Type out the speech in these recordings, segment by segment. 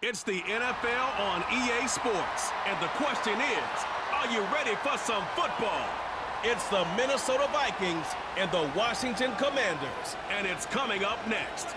It's the NFL on EA Sports, and the question is, are you ready for some football? It's the Minnesota Vikings and the Washington Commanders, and it's coming up next.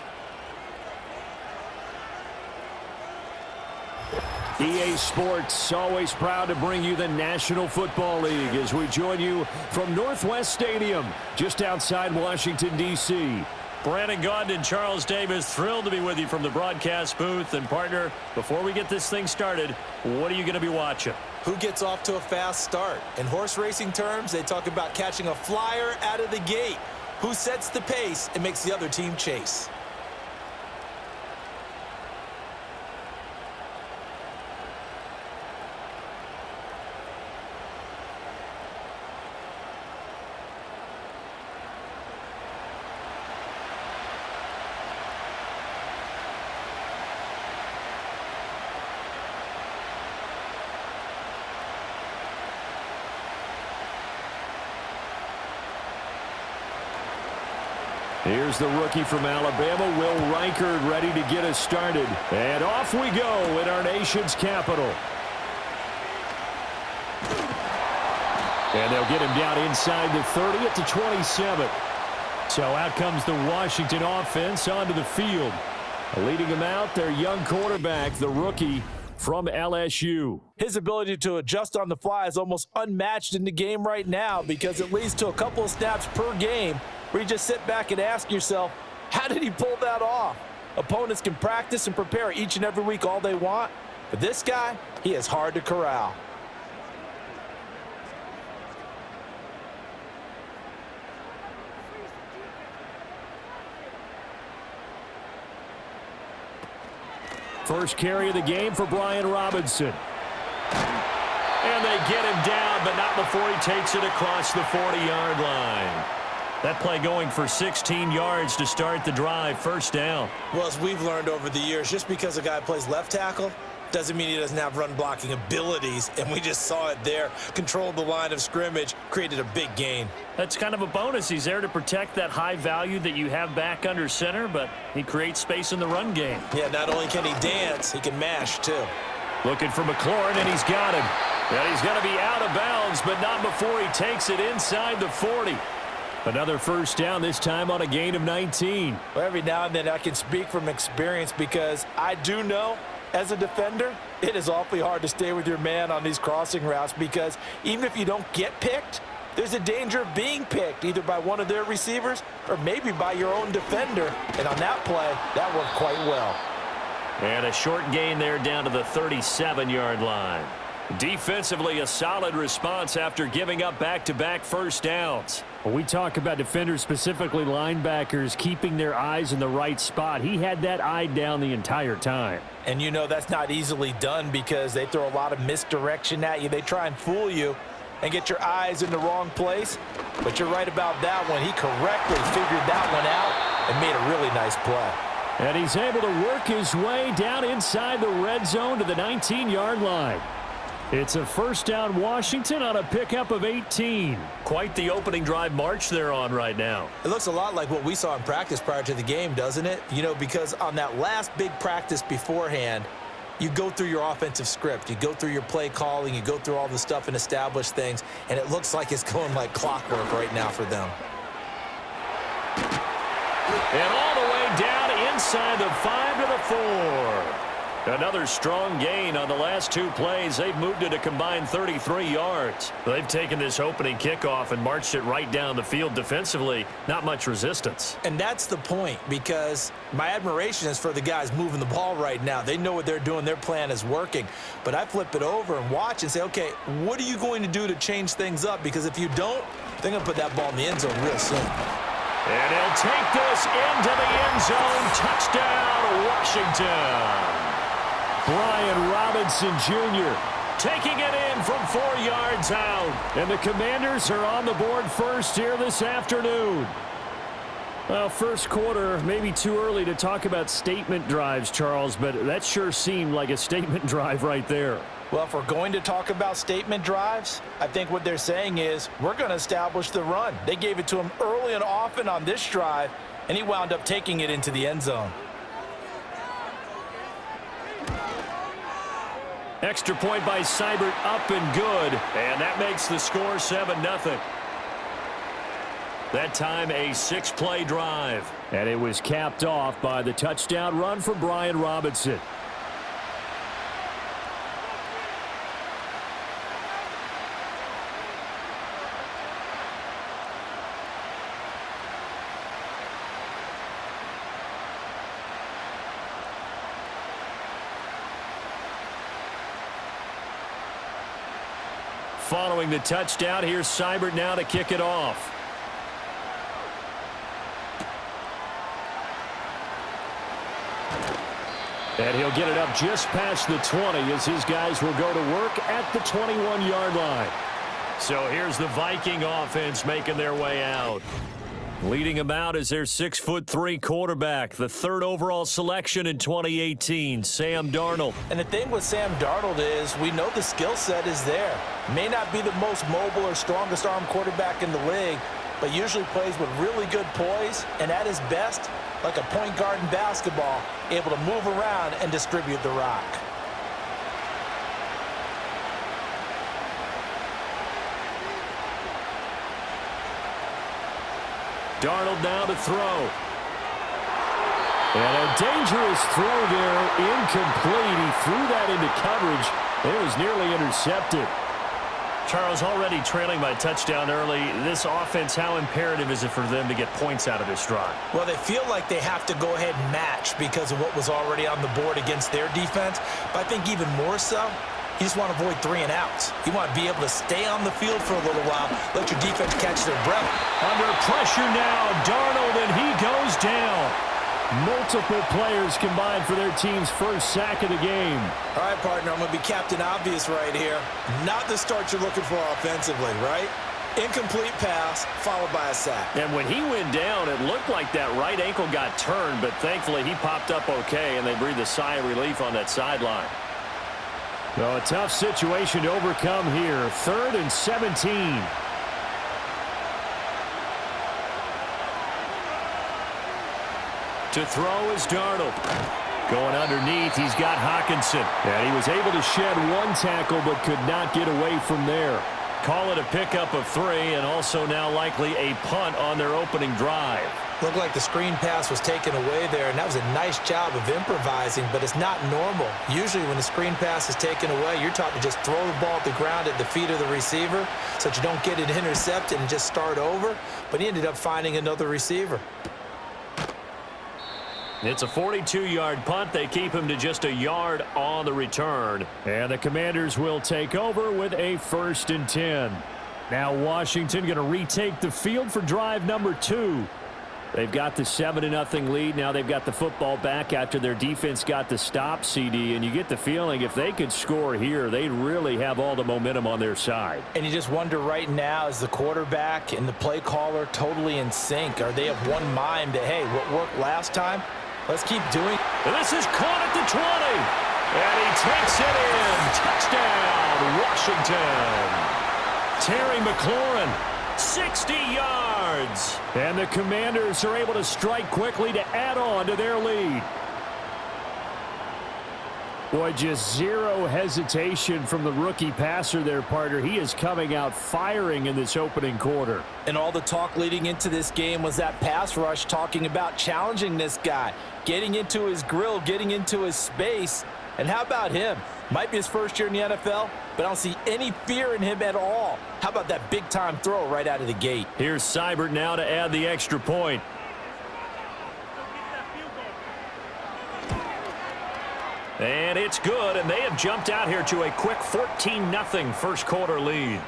EA Sports, always proud to bring you the National Football League as we join you from Northwest Stadium, just outside Washington, D.C. Brandon Gaudin and Charles Davis, thrilled to be with you from the broadcast booth. And partner, before we get this thing started, what are you going to be watching? Who gets off to a fast start? In horse racing terms, they talk about catching a flyer out of the gate. Who sets the pace and makes the other team chase? Here's the rookie from Alabama, Will Reichard, ready to get us started. And off we go in our nation's capital. And they'll get him down inside the 30 at the 27. So out comes the Washington offense onto the field. Leading him out, their young quarterback, the rookie from LSU. His ability to adjust on the fly is almost unmatched in the game right now because it leads to a couple of snaps per game where you just sit back and ask yourself, how did he pull that off? Opponents can practice and prepare each and every week all they want, but this guy, he is hard to corral. First carry of the game for Brian Robinson. And they get him down, but not before he takes it across the 40-yard line. That play going for 16 yards to start the drive, first down. Well, as we've learned over the years, just because a guy plays left tackle doesn't mean he doesn't have run-blocking abilities, and we just saw it there. Controlled the line of scrimmage, created a big gain. That's kind of a bonus. He's there to protect that high value that you have back under center, but he creates space in the run game. Yeah, not only can he dance, he can mash, too. Looking for McLaurin, and he's got him. And he's going to be out of bounds, but not before he takes it inside the 40. Another first down, this time on a gain of 19. Well, every now and then I can speak from experience because I do know, as a defender, it is awfully hard to stay with your man on these crossing routes because even if you don't get picked, there's a danger of being picked either by one of their receivers or maybe by your own defender. And on that play, that worked quite well. And a short gain there down to the 37-yard line. Defensively, a solid response after giving up back-to-back first downs. When we talk about defenders, specifically linebackers, keeping their eyes in the right spot, he had that eye down the entire time. And you know that's not easily done because they throw a lot of misdirection at you. They try and fool you and get your eyes in the wrong place. But you're right about that one. He correctly figured that one out and made a really nice play. And he's able to work his way down inside the red zone to the 19-yard line. It's a first down Washington on a pickup of 18. Quite the opening drive march they're on right now. It looks a lot like what we saw in practice prior to the game, doesn't it? You know, because on that last big practice beforehand, you go through your offensive script. You go through your play calling. You go through all the stuff and establish things. And it looks like it's going like clockwork right now for them. And all the way down inside the 5 to the 4. Another strong gain on the last two plays. They've moved it a combined 33 yards. They've taken this opening kickoff and marched it right down the field defensively. Not much resistance. And that's the point because my admiration is for the guys moving the ball right now. They know what they're doing. Their plan is working. But I flip it over and watch and say, okay, what are you going to do to change things up? Because if you don't, they're going to put that ball in the end zone real soon. And he'll take this into the end zone. Touchdown, Washington. Brian Robinson Jr. taking it in from 4 yards out. And the Commanders are on the board first here this afternoon. Well, first quarter, maybe too early to talk about statement drives, Charles, but that sure seemed like a statement drive right there. Well, if we're going to talk about statement drives, I think what they're saying is we're going to establish the run. They gave it to him early and often on this drive, and he wound up taking it into the end zone. Extra point by Seibert, up and good. And that makes the score 7-0. That time a 6-play drive. And it was capped off by the touchdown run for Brian Robinson. Following the touchdown, here's Seibert now to kick it off. And he'll get it up just past the 20 as his guys will go to work at the 21-yard line. So here's the Viking offense making their way out. Leading them out is their 6'3" quarterback, the 3rd overall selection in 2018, Sam Darnold. And the thing with Sam Darnold is we know the skill set is there. May not be the most mobile or strongest arm quarterback in the league, but usually plays with really good poise, and at his best, like a point guard in basketball, able to move around and distribute the rock. Darnold now to throw. And a dangerous throw there, incomplete. He threw that into coverage. It was nearly intercepted. Charles, already trailing by touchdown early. This offense, how imperative is it for them to get points out of this drive? Well, they feel like they have to go ahead and match because of what was already on the board against their defense. But I think even more so, you just want to avoid 3 and outs. You want to be able to stay on the field for a little while, let your defense catch their breath. Under pressure now, Darnold, and he goes down. Multiple players combined for their team's first sack of the game. All right, partner, I'm going to be Captain Obvious right here. Not the start you're looking for offensively, right? Incomplete pass, followed by a sack. And when he went down, it looked like that right ankle got turned, but thankfully he popped up okay, and they breathed a sigh of relief on that sideline. So a tough situation to overcome here. 3rd and 17. To throw is Darnold. Going underneath, he's got Hockenson. And he was able to shed 1 tackle but could not get away from there. Call it a pickup of 3, and also now likely a punt on their opening drive. Looked like the screen pass was taken away there, and that was a nice job of improvising, but it's not normal. Usually when the screen pass is taken away, you're taught to just throw the ball at the ground at the feet of the receiver so that you don't get it intercepted and just start over, but he ended up finding another receiver. It's a 42-yard punt. They keep him to just a yard on the return. And the Commanders will take over with a 1st and 10. Now Washington going to retake the field for drive number 2. They've got the 7-0 lead. Now they've got the football back after their defense got the stop, CD. And you get the feeling if they could score here, they really have all the momentum on their side. And you just wonder right now, is the quarterback and the play caller totally in sync? Are they of one mind that, hey, what worked last time? Let's keep doing. And this is caught at the 20. And he takes it in. Touchdown, Washington. Terry McLaurin, 60 yards. And the Commanders are able to strike quickly to add on to their lead. Boy, just zero hesitation from the rookie passer there, partner. He is coming out firing in this opening quarter. And all the talk leading into this game was that pass rush talking about challenging this guy, getting into his grill, getting into his space. And how about him? Might be his first year in the NFL, but I don't see any fear in him at all. How about that big-time throw right out of the gate? Here's Seibert now to add the extra point. And it's good, and they have jumped out here to a quick 14-0 first quarter lead.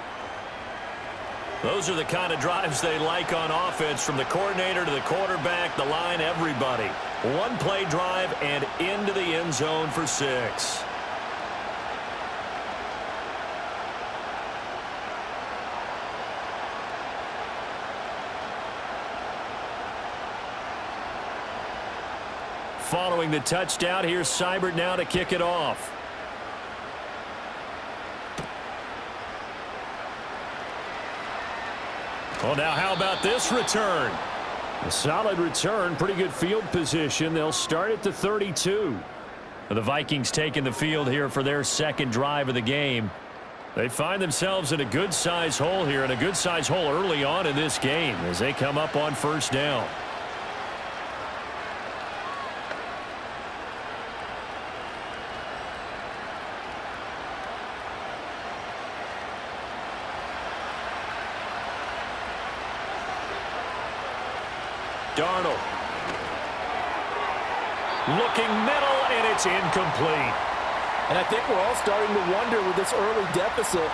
Those are the kind of drives they like on offense, from the coordinator to the quarterback, the line, everybody. One-play drive and into the end zone for 6. Following the touchdown, here's Seibert now to kick it off. Well, now how about this return? A solid return, pretty good field position. They'll start at the 32. The Vikings taking the field here for their second drive of the game. They find themselves in a good-sized hole here, and a good-sized hole early on in this game as they come up on first down. Darnold. Looking middle, and it's incomplete. And I think we're all starting to wonder with this early deficit,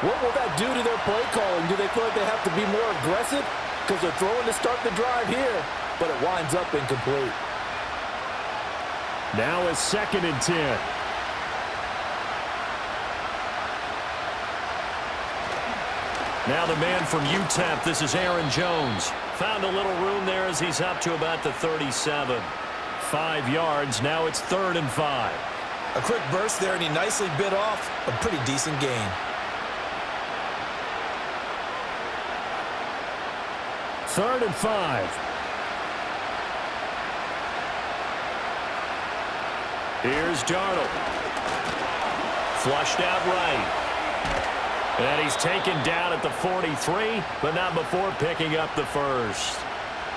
what will that do to their play calling? Do they feel like they have to be more aggressive because they're throwing to start the drive here, but it winds up incomplete. Now a 2nd and 10. Now the man from UTEP, this is Aaron Jones. Found a little room there as he's up to about the 37. 5 yards, now it's 3rd and 5. A quick burst there, and he nicely bit off a pretty decent gain. 3rd and 5. Here's Darnold. Flushed out right. And he's taken down at the 43, but not before picking up the first.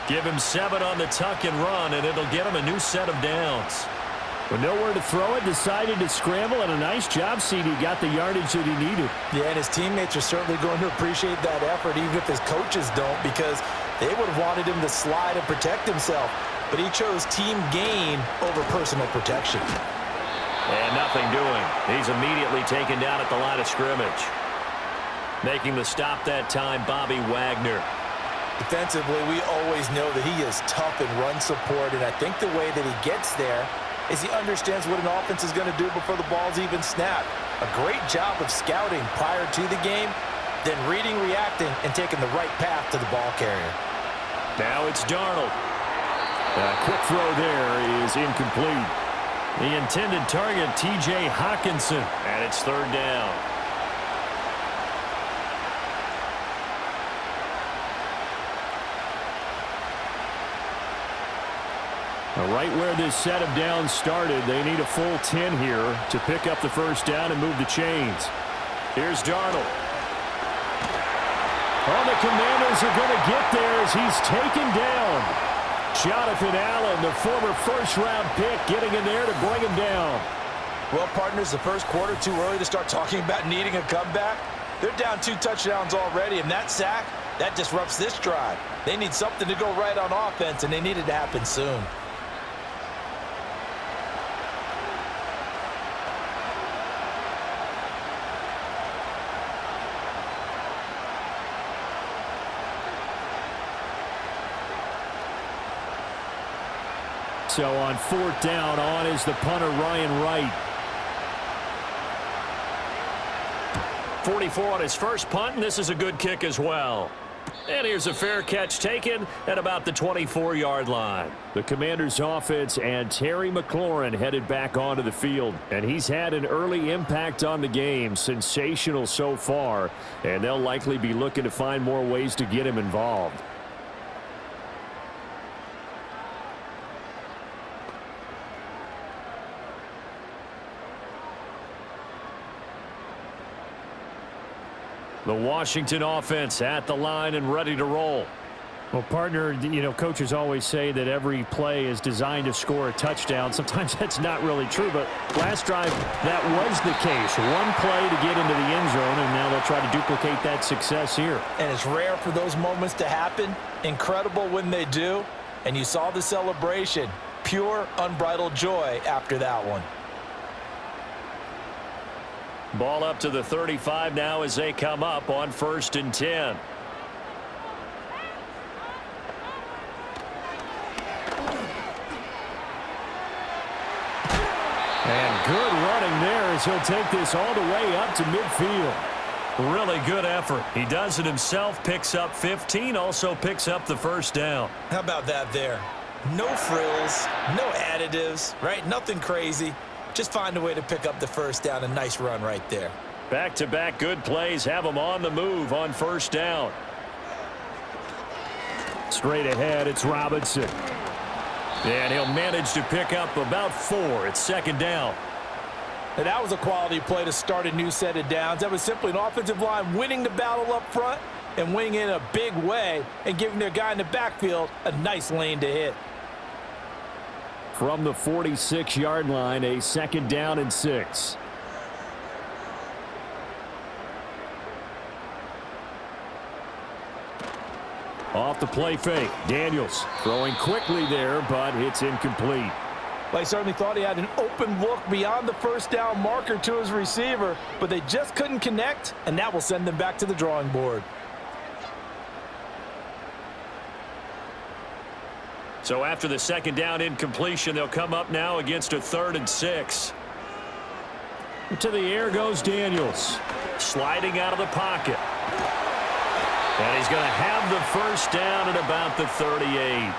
Give him 7 on the tuck and run, and it'll get him a new set of downs. With nowhere to throw it, decided to scramble, and a nice job, CD. Got the yardage that he needed. Yeah, and his teammates are certainly going to appreciate that effort, even if his coaches don't, because they would have wanted him to slide and protect himself. But he chose team gain over personal protection. And nothing doing. He's immediately taken down at the line of scrimmage. Making the stop that time, Bobby Wagner. Defensively, we always know that he is tough in run support, and I think the way that he gets there is he understands what an offense is going to do before the ball's even snapped. A great job of scouting prior to the game, then reading, reacting, and taking the right path to the ball carrier. Now it's Darnold. A quick throw there is incomplete. The intended target, T.J. Hawkinson, and it's 3rd down. Right where this set of downs started, they need a full 10 here to pick up the first down and move the chains. Here's Darnold. Oh, the Commanders are going to get there as he's taken down. Jonathan Allen, the former first-round pick, getting in there to bring him down. Well, partners, the first quarter too early to start talking about needing a comeback. They're down 2 touchdowns already, and that sack, that disrupts this drive. They need something to go right on offense, and they need it to happen soon. So on 4th down, on is the punter, Ryan Wright. 44 on his first punt, and this is a good kick as well. And here's a fair catch taken at about the 24-yard line. The Commanders' offense and Terry McLaurin headed back onto the field. And he's had an early impact on the game. Sensational so far. And they'll likely be looking to find more ways to get him involved. The Washington offense at the line and ready to roll. Well, partner, coaches always say that every play is designed to score a touchdown. Sometimes that's not really true, but last drive, that was the case. One play to get into the end zone, and now they'll try to duplicate that success here. And it's rare for those moments to happen. Incredible when they do. And you saw the celebration. Pure, unbridled joy after that one. Ball up to the 35 now as they come up on 1st and 10. And good running there as he'll take this all the way up to midfield. Really good effort. He does it himself, picks up 15, also picks up the first down. How about that there? No frills, no additives, right? Nothing crazy. Just find a way to pick up the first down. A nice run right there. Back-to-back good plays have him on the move on 1st down. Straight ahead, it's Robinson. And he'll manage to pick up about 4. It's second down. And that was a quality play to start a new set of downs. That was simply an offensive line winning the battle up front and winning in a big way and giving their guy in the backfield a nice lane to hit. From the 46-yard line, a second down and 6. Off the play fake. Daniels throwing quickly there, but it's incomplete. Well, he certainly thought he had an open look beyond the first down marker to his receiver, but they just couldn't connect, and that will send them back to the drawing board. So after the second down incompletion, they'll come up now against a 3rd and 6. To the air goes Daniels. Sliding out of the pocket. And he's going to have the first down at about the 38.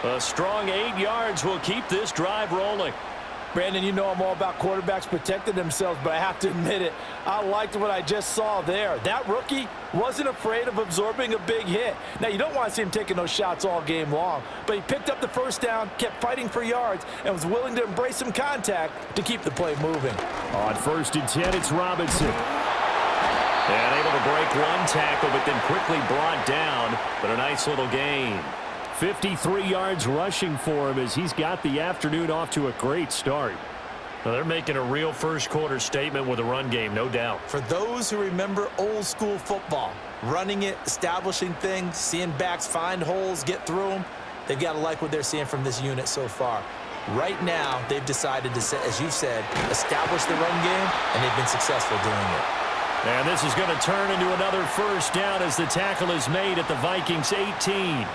A strong 8 yards will keep this drive rolling. Brandon, you know I'm all about quarterbacks protecting themselves, but I have to admit it, I liked what I just saw there. That rookie wasn't afraid of absorbing a big hit. Now, you don't want to see him taking those shots all game long, but he picked up the first down, kept fighting for yards, and was willing to embrace some contact to keep the play moving. On 1st and 10, it's Robinson. And able to break one tackle, but then quickly brought down, but a nice little gain. 53 yards rushing for him as he's got the afternoon off to a great start. Well, they're making a real first-quarter statement with a run game, no doubt. For those who remember old-school football, running it, establishing things, seeing backs find holes, get through them, they've got to like what they're seeing from this unit so far. Right now, they've decided to, as you said, establish the run game, and they've been successful doing it. And this is going to turn into another first down as the tackle is made at the Vikings 18.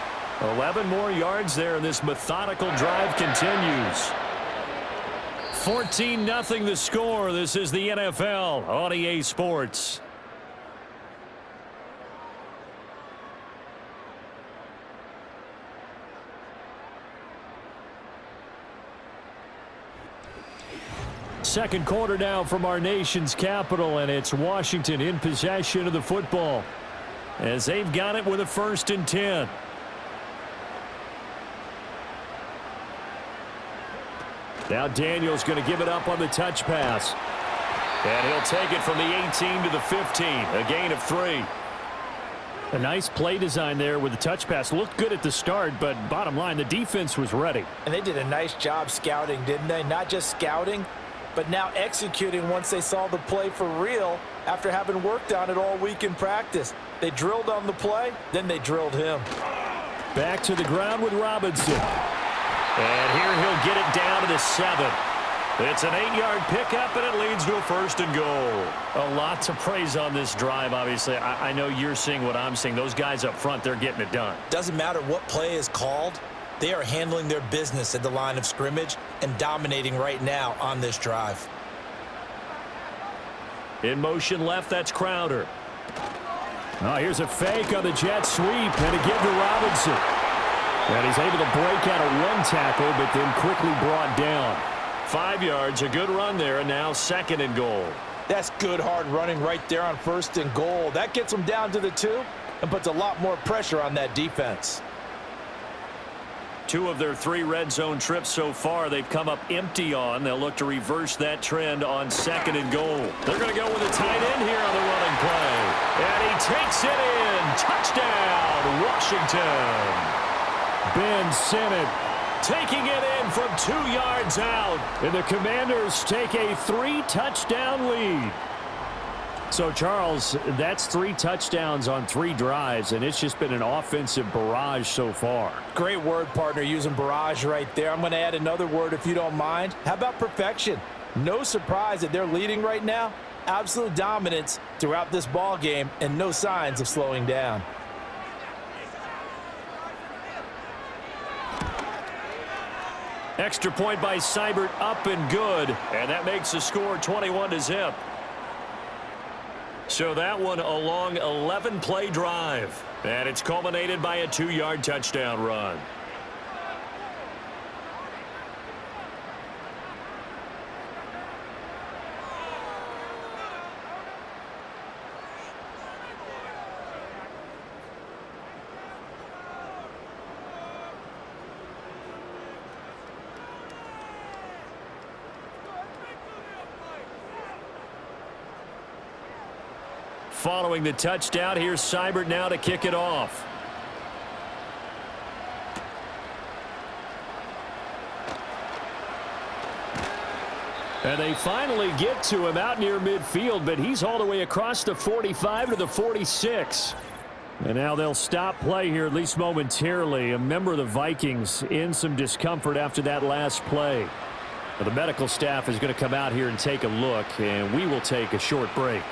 11 more yards there, and this methodical drive continues. 14-0 the score. This is the NFL on EA Sports. Second quarter now from our nation's capital, and it's Washington in possession of the football as they've got it with a 1st and 10. Now Daniels going to give it up on the touch pass. And he'll take it from the 18 to the 15, a gain of 3. A nice play design there with the touch pass. Looked good at the start, but bottom line, the defense was ready. And they did a nice job scouting, didn't they? Not just scouting, but now executing once they saw the play for real after having worked on it all week in practice. They drilled on the play, then they drilled him. Back to the ground with Robinson. And here he'll get it down to the 7. It's an 8-yard pickup, and it leads to a 1st and goal. A lot to praise on this drive, obviously. I know you're seeing what I'm seeing. Those guys up front, they're getting it done. Doesn't matter what play is called. They are handling their business at the line of scrimmage and dominating right now on this drive. In motion left, that's Crowder. Oh, here's a fake on the jet sweep, and a give to Robinson. And he's able to break out of one tackle, but then quickly brought down. 5 yards, a good run there, and now 2nd and goal. That's good hard running right there on 1st and goal. That gets them down to the 2 and puts a lot more pressure on that defense. 2 of their 3 red zone trips so far they've come up empty on. They'll look to reverse that trend on 2nd and goal. They're going to go with a tight end here on the running play. And he takes it in. Touchdown, Washington. Ben Sinnott taking it in from 2 yards out. And the Commanders take a 3-touchdown lead. So, Charles, that's 3 touchdowns on 3 drives, and it's just been an offensive barrage so far. Great word, partner, using barrage right there. I'm going to add another word if you don't mind. How about perfection? No surprise that they're leading right now. Absolute dominance throughout this ball game and no signs of slowing down. Extra point by Seibert, up and good. And that makes the score 21-0. So that one a long 11-play drive. And it's culminated by a 2-yard touchdown run. Following the touchdown, here's Seibert now to kick it off. And they finally get to him out near midfield, but he's all the way across the 45 to the 46. And now they'll stop play here, at least momentarily. A member of the Vikings in some discomfort after that last play. Well, the medical staff is going to come out here and take a look, and we will take a short break.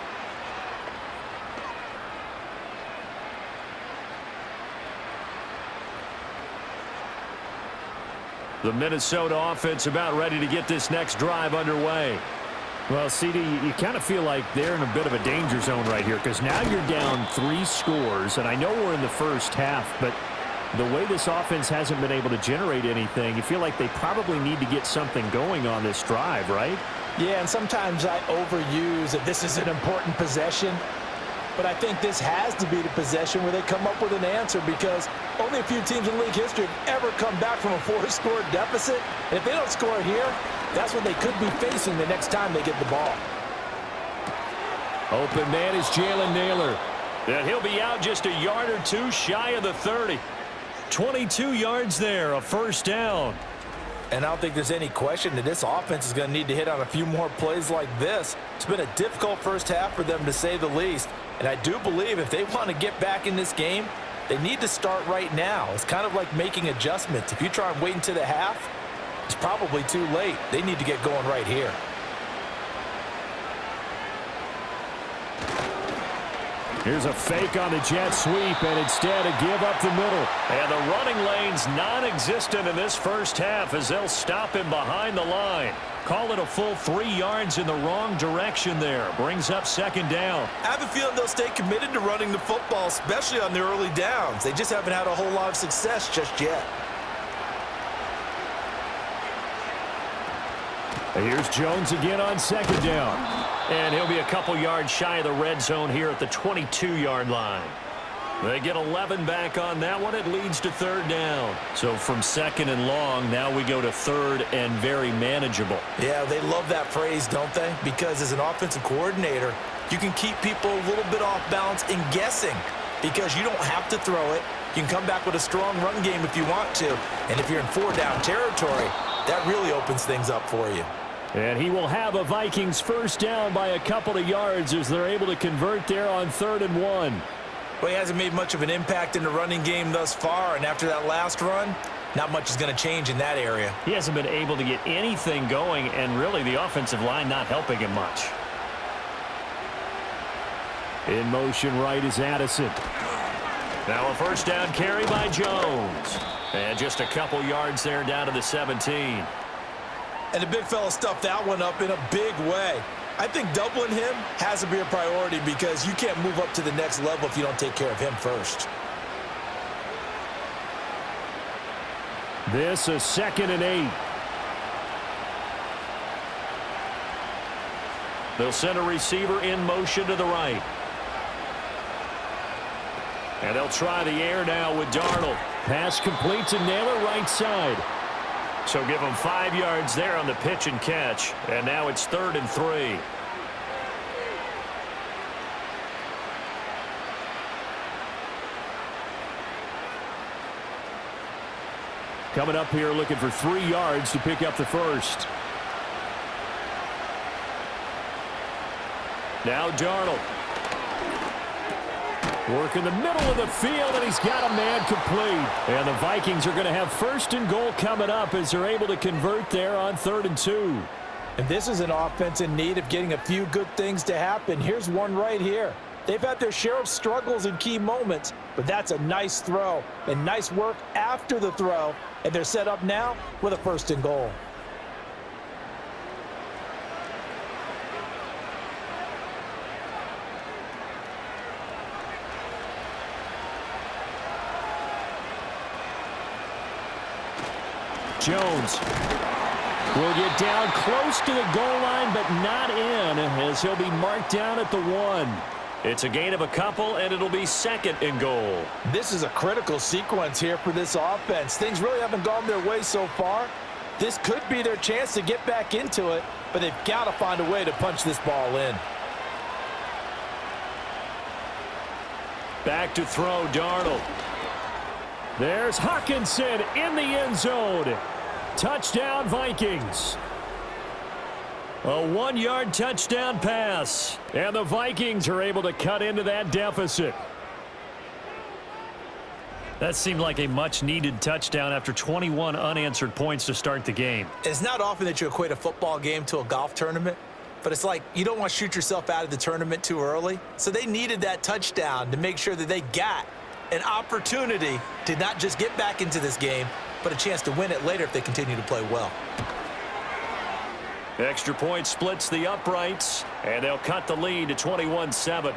The Minnesota offense about ready to get this next drive underway. Well, CD, you kind of feel like they're in a bit of a danger zone right here because now you're down 3 scores, and I know we're in the first half, but the way this offense hasn't been able to generate anything, you feel like they probably need to get something going on this drive, right? Yeah, and sometimes I overuse that this is an important possession. But I think this has to be the possession where they come up with an answer because only a few teams in league history have ever come back from a 4-score deficit. And if they don't score here, that's what they could be facing the next time they get the ball. Open man is Jalen Naylor. And he'll be out just a yard or two shy of the 30. 22 yards there, a first down. And I don't think there's any question that this offense is going to need to hit on a few more plays like this. It's been a difficult first half for them, to say the least. And I do believe if they want to get back in this game, they need to start right now. It's kind of like making adjustments. If you try and wait until the half, it's probably too late. They need to get going right here. Here's a fake on the jet sweep, and instead a give up the middle. And the running lane's non-existent in this first half as they'll stop him behind the line. Call it a full 3 yards in the wrong direction there. Brings up second down. I have a feeling they'll stay committed to running the football, especially on their early downs. They just haven't had a whole lot of success just yet. And here's Jones again on second down. And he'll be a couple yards shy of the red zone here at the 22-yard line. They get 11 back on that one. It leads to third down. So from second and long, now we go to third and very manageable. Yeah, they love that phrase, don't they? Because as an offensive coordinator, you can keep people a little bit off balance and guessing because you don't have to throw it. You can come back with a strong run game if you want to. And if you're in 4-down territory, that really opens things up for you. And he will have a Vikings first down by a couple of yards as they're able to convert there on 3rd and 1. Well, he hasn't made much of an impact in the running game thus far, and after that last run, not much is going to change in that area. He hasn't been able to get anything going, and really the offensive line not helping him much. In motion right is Addison. Now a first down carry by Jones. And just a couple yards there down to the 17. And the big fella stuffed that one up in a big way. I think doubling him has to be a priority because you can't move up to the next level if you don't take care of him first. This is 2nd and 8. They'll send a receiver in motion to the right. And they'll try the air now with Darnold. Pass complete to Naylor, right side. So give them 5 yards there on the pitch and catch. And now it's 3rd and 3. Coming up here looking for 3 yards to pick up the first. Now Darnold. Work in the middle of the field, and he's got a man complete. And the Vikings are going to have 1st and goal coming up as they're able to convert there on 3rd and 2. And this is an offense in need of getting a few good things to happen. Here's one right here. They've had their share of struggles in key moments, but that's a nice throw and nice work after the throw. And they're set up now with a 1st and goal. Jones will get down close to the goal line, but not in, as he'll be marked down at the 1. It's a gain of a couple, and it'll be 2nd and goal. This is a critical sequence here for this offense. Things really haven't gone their way so far. This could be their chance to get back into it, but they've got to find a way to punch this ball in. Back to throw, Darnold. There's Hawkinson in the end zone. Touchdown, Vikings. A 1-yard touchdown pass. And the Vikings are able to cut into that deficit. That seemed like a much-needed touchdown after 21 unanswered points to start the game. It's not often that you equate a football game to a golf tournament, but it's like you don't want to shoot yourself out of the tournament too early. So they needed that touchdown to make sure that they got an opportunity to not just get back into this game, but a chance to win it later if they continue to play well. Extra point splits the uprights, and they'll cut the lead to 21-7.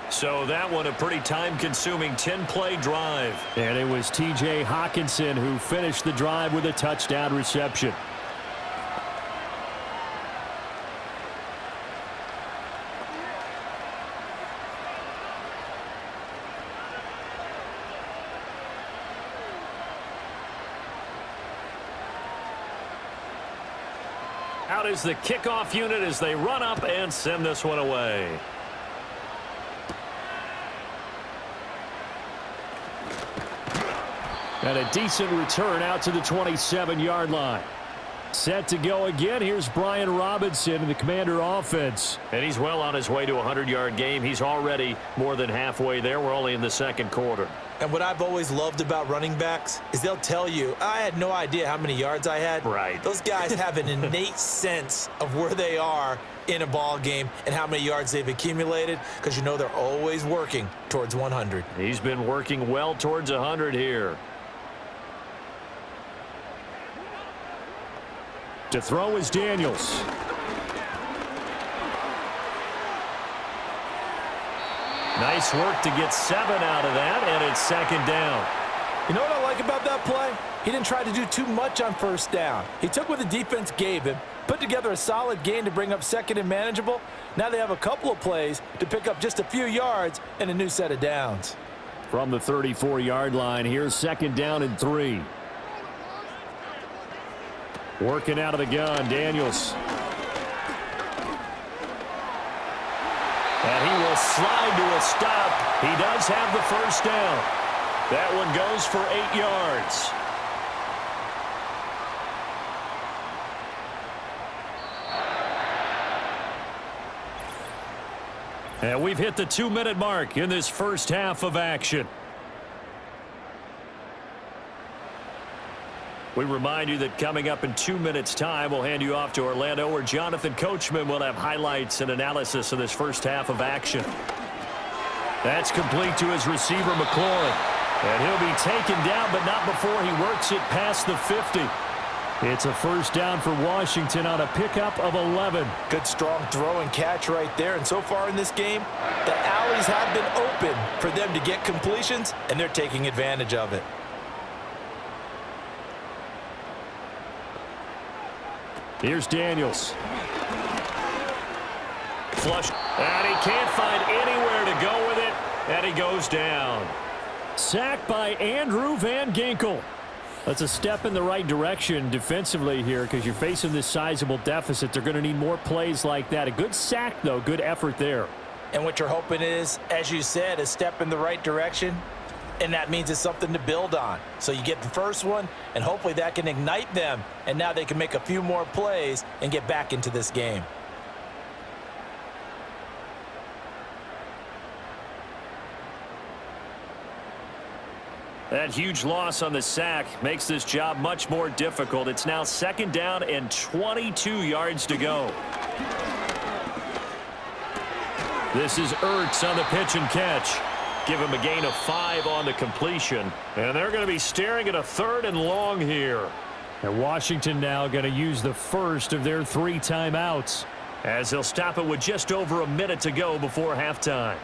So that one a pretty time-consuming 10-play drive. And it was T.J. Hawkinson who finished the drive with a touchdown reception. Out is the kickoff unit as they run up and send this one away. And a decent return out to the 27-yard line. Set to go again. Here's Brian Robinson in the Commander offense. And he's well on his way to a 100-yard game. He's already more than halfway there. We're only in the second quarter. And what I've always loved about running backs is they'll tell you, I had no idea how many yards I had. Right. Those guys have an innate sense of where they are in a ball game and how many yards they've accumulated, because you know they're always working towards 100. He's been working well towards 100 here. To throw is Daniels. Nice work to get 7 out of that, and it's second down. You know what I like about that play? He didn't try to do too much on first down. He took what the defense gave him, put together a solid gain to bring up second and manageable. Now they have a couple of plays to pick up just a few yards and a new set of downs. From the 34-yard line, here's second down and 3. Working out of the gun, Daniels. And he will slide to a stop. He does have the first down. That one goes for 8 yards. And we've hit the 2-minute mark in this first half of action. We remind you that coming up in 2 minutes' time, we'll hand you off to Orlando, where Jonathan Coachman will have highlights and analysis of this first half of action. That's complete to his receiver, McLaurin. And he'll be taken down, but not before he works it past the 50. It's a first down for Washington on a pickup of 11. Good strong throw and catch right there. And so far in this game, the alleys have been open for them to get completions, and they're taking advantage of it. Here's Daniels. Flush. And he can't find anywhere to go with it. And he goes down. Sacked by Andrew Van Ginkel. That's a step in the right direction defensively here, because you're facing this sizable deficit. They're going to need more plays like that. A good sack, though. Good effort there. And what you're hoping is, as you said, a step in the right direction. And that means it's something to build on. So you get the first one, and hopefully that can ignite them. And now they can make a few more plays and get back into this game. That huge loss on the sack makes this job much more difficult. It's now second down and 22 yards to go. This is Ertz on the pitch and catch. Give him a gain of 5 on the completion. And they're going to be staring at a 3rd and long here. And Washington now going to use the first of their 3 timeouts, as they'll stop it with just over a minute to go before halftime.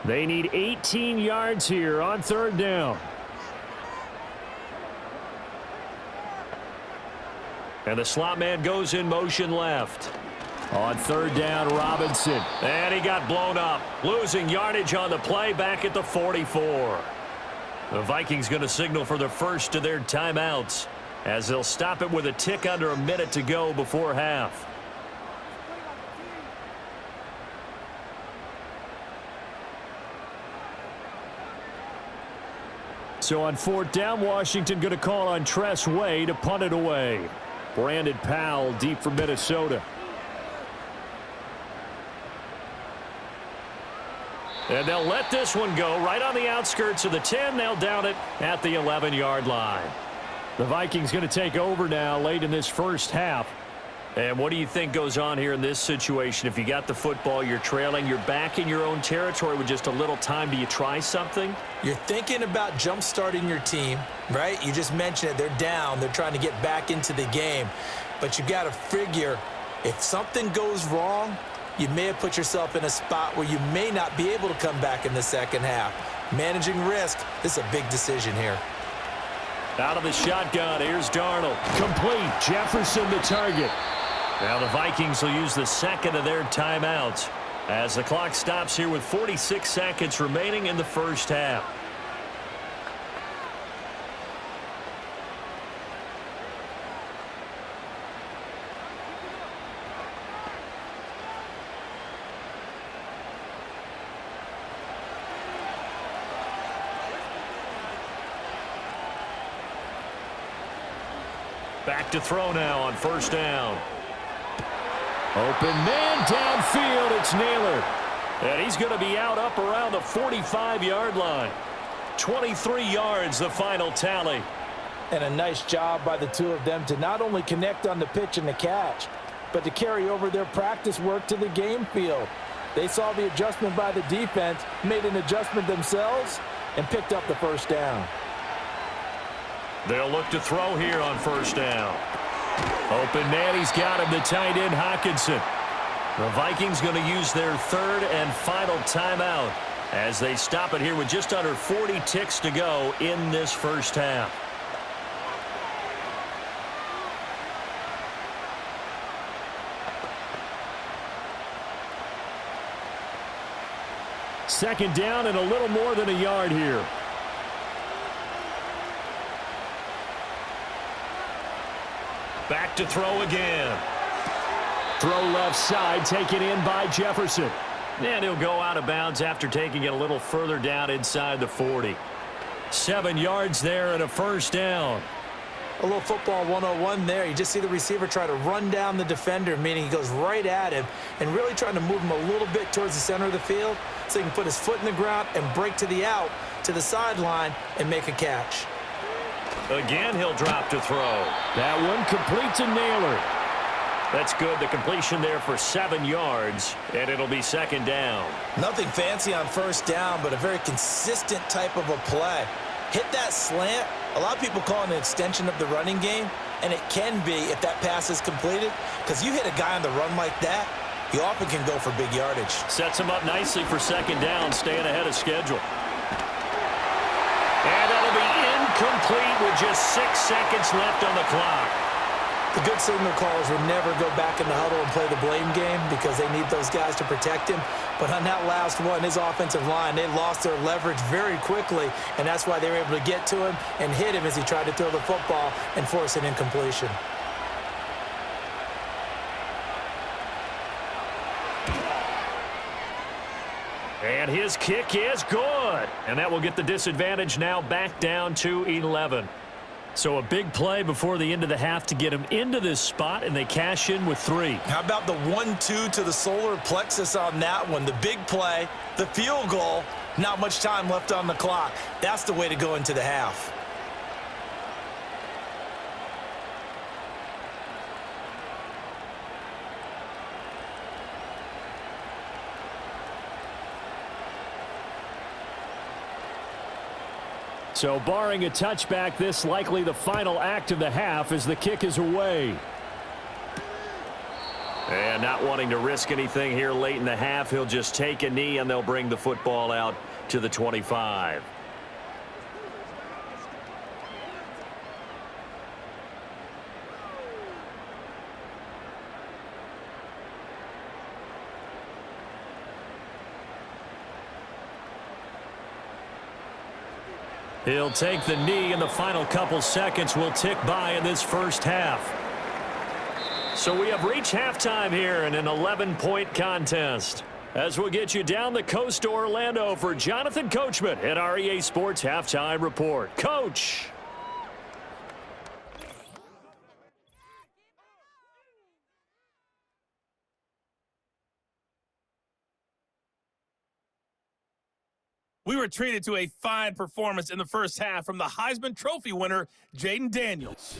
They need 18 yards here on 3rd down. And the slot man goes in motion left. On 3rd down, Robinson. And he got blown up. Losing yardage on the play back at the 44. The Vikings going to signal for the first of their timeouts as they'll stop it with a tick under a minute to go before half. So on 4th down, Washington going to call on Tress Way to punt it away. Brandon Powell deep for Minnesota. And they'll let this one go right on the outskirts of the 10. They'll down it at the 11-yard line. The Vikings going to take over now late in this first half. And what do you think goes on here in this situation? If you got the football, you're trailing, you're back in your own territory with just a little time. Do you try something? You're thinking about jump-starting your team, right? You just mentioned it. They're down. They're trying to get back into the game. But you got to figure if something goes wrong, you may have put yourself in a spot where you may not be able to come back in the second half. Managing risk, this is a big decision here. Out of the shotgun, here's Darnold. Complete. Jefferson the target. Now the Vikings will use the second of their timeouts as the clock stops here with 46 seconds remaining in the first half. Back to throw now on 1st down. Open man downfield. It's Naylor. And he's going to be out up around the 45-yard line. 23 yards, the final tally. And a nice job by the two of them to not only connect on the pitch and the catch, but to carry over their practice work to the game field. They saw the adjustment by the defense, made an adjustment themselves, and picked up the 1st down. They'll look to throw here on 1st down. Open man, he's got him, the tight end Hockenson. The Vikings going to use their 3rd and final timeout as they stop it here with just under 40 ticks to go in this first half. Second down and a little more than a yard here. Back to throw again. Throw left side, taken in by Jefferson. And he'll go out of bounds after taking it a little further down inside the 40. 7 yards there and a 1st down. A little football 101 there. You just see the receiver try to run down the defender, meaning he goes right at him and really trying to move him a little bit towards the center of the field so he can put his foot in the ground and break to the out, to the sideline, and make a catch. Again, he'll drop to throw. That one complete to Naylor. That's good. The completion there for 7 yards, and it'll be 2nd down. Nothing fancy on 1st down, but a very consistent type of a play. Hit that slant. A lot of people call it an extension of the running game, and it can be if that pass is completed, because you hit a guy on the run like that, you often can go for big yardage. Sets him up nicely for 2nd down, staying ahead of schedule. And that'll be incomplete with just 6 seconds left on the clock. The good signal callers would never go back in the huddle and play the blame game because they need those guys to protect him. But on that last one, his offensive line, they lost their leverage very quickly, and that's why they were able to get to him and hit him as he tried to throw the football and force an incompletion. And his kick is good. And that will get the disadvantage now back down to 11. So a big play before the end of the half to get him into this spot, and they cash in with 3. How about the 1-2 to the solar plexus on that one? The big play, the field goal, not much time left on the clock. That's the way to go into the half. So barring a touchback, this likely the final act of the half as the kick is away. And not wanting to risk anything here late in the half, he'll just take a knee and they'll bring the football out to the 25. He'll take the knee, and the final couple seconds will tick by in this first half. So we have reached halftime here in an 11-point contest. As we'll get you down the coast to Orlando for Jonathan Coachman at our EA Sports Halftime Report. Coach! We were treated to a fine performance in the first half from the Heisman Trophy winner, Jaden Daniels.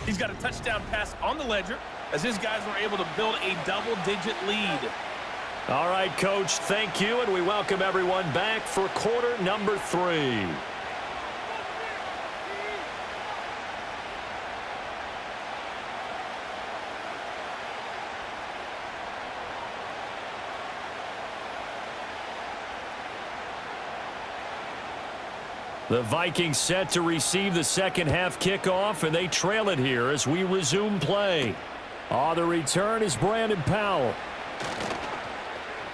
He's got a touchdown pass on the ledger as his guys were able to build a double-digit lead. All right, Coach, thank you, and we welcome everyone back for quarter number 3. The Vikings set to receive the second half kickoff, and they trail it here as we resume play. On the return is Brandon Powell.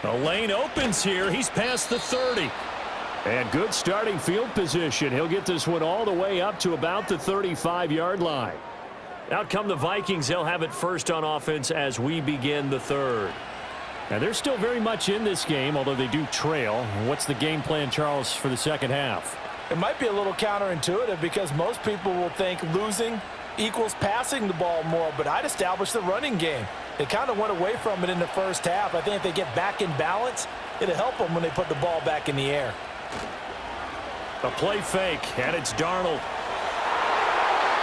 The lane opens here. He's past the 30. And good starting field position. He'll get this one all the way up to about the 35-yard line. Out come the Vikings. They'll have it first on offense as we begin the third. Now, they're still very much in this game, although they do trail. What's the game plan, Charles, for the second half? It might be a little counterintuitive because most people will think losing equals passing the ball more, but I'd establish the running game. They kind of went away from it in the first half. I think if they get back in balance, it'll help them when they put the ball back in the air. A play fake, and it's Darnold.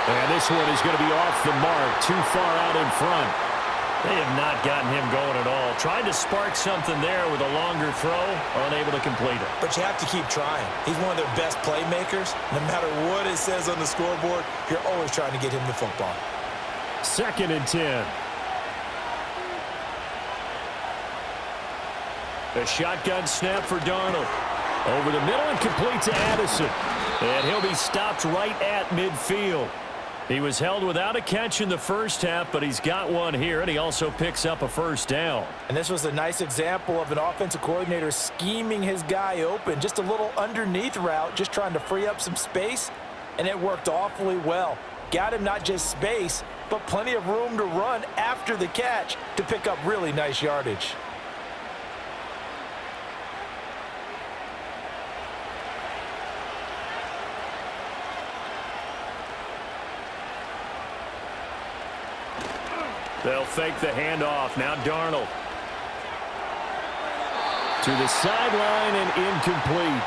And this one is going to be off the mark, too far out in front. They have not gotten him going at all. Tried to spark something there with a longer throw, unable to complete it. But you have to keep trying. He's one of their best playmakers. No matter what it says on the scoreboard, you're always trying to get him the football. 2nd and 10. A shotgun snap for Darnold. Over the middle and complete to Addison. And he'll be stopped right at midfield. He was held without a catch in the first half, but he's got one here, and he also picks up a first down. And this was a nice example of an offensive coordinator scheming his guy open. Just a little underneath route, just trying to free up some space, and it worked awfully well. Got him not just space, but plenty of room to run after the catch to pick up really nice yardage. They'll fake the handoff. Now Darnold. To the sideline and incomplete.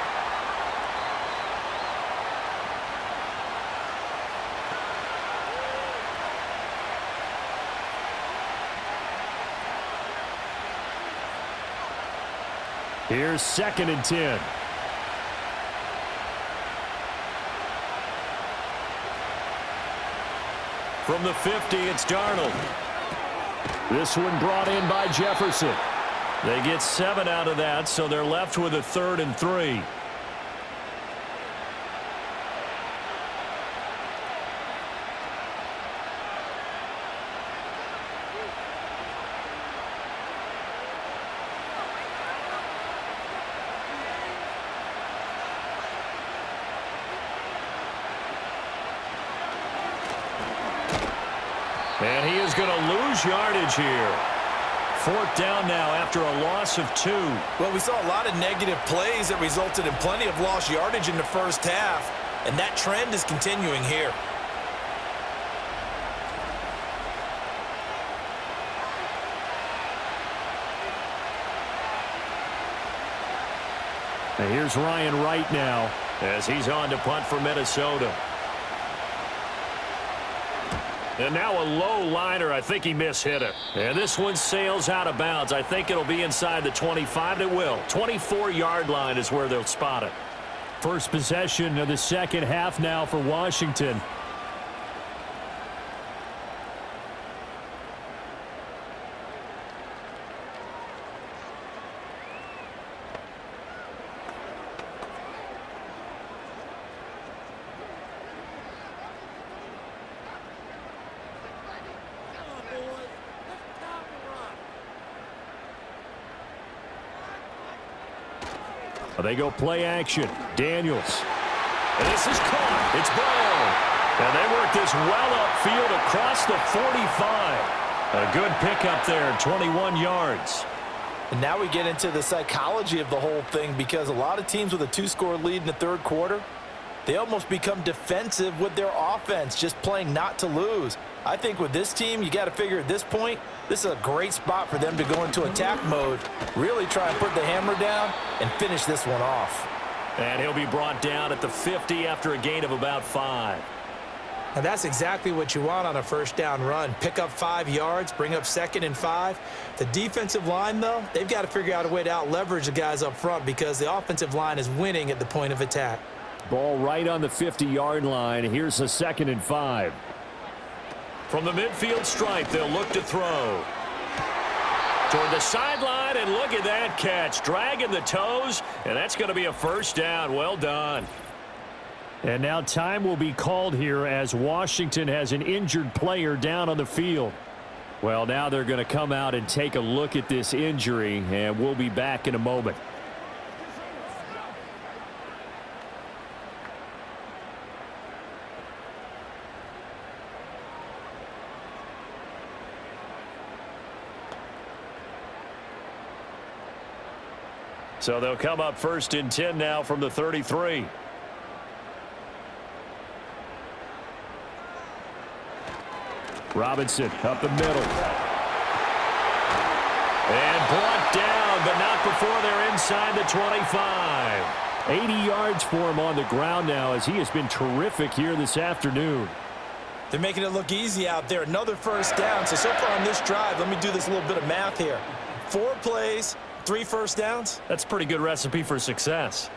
Here's 2nd and 10. From the 50, it's Darnold. This one brought in by Jefferson. They get 7 out of that, so they're left with a 3rd and 3. And he is going to lose yardage here. 4th down now after a loss of 2. Well, we saw a lot of negative plays that resulted in plenty of lost yardage in the first half, and that trend is continuing here. And here's Ryan Wright now as he's on to punt for Minnesota. And now a low liner. I think he mishit it. And this one sails out of bounds. I think it'll be inside the 25. It will. 24-yard line is where they'll spot it. First possession of the second half now for Washington. They go play action. Daniels. And this is caught. It's Brown. And they work this well upfield across the 45. A good pickup there, 21 yards. And now we get into the psychology of the whole thing, because a lot of teams with a 2-score lead in the third quarter, they almost become defensive with their offense, just playing not to lose. I think with this team, you got to figure at this point, this is a great spot for them to go into attack mode, really try and put the hammer down and finish this one off. And he'll be brought down at the 50 after a gain of about 5. And that's exactly what you want on a first down run. Pick up 5 yards, bring up 2nd and 5. The defensive line, though, they've got to figure out a way to out-leverage the guys up front, because the offensive line is winning at the point of attack. Ball right on the 50-yard line. Here's a 2nd and 5. From the midfield stripe, they'll look to throw. Toward the sideline, and look at that catch. Dragging the toes, and that's going to be a first down. Well done. And now time will be called here as Washington has an injured player down on the field. Well, now they're going to come out and take a look at this injury, and we'll be back in a moment. So they'll come up 1st and 10 now from the 33. Robinson up the middle. And brought down, but not before they're inside the 25. 80 yards for him on the ground now, as he has been terrific here this afternoon. They're making it look easy out there. Another first down. So far on this drive, let me do this little bit of math here. 4 plays, 3 first downs. That's a pretty good recipe for success.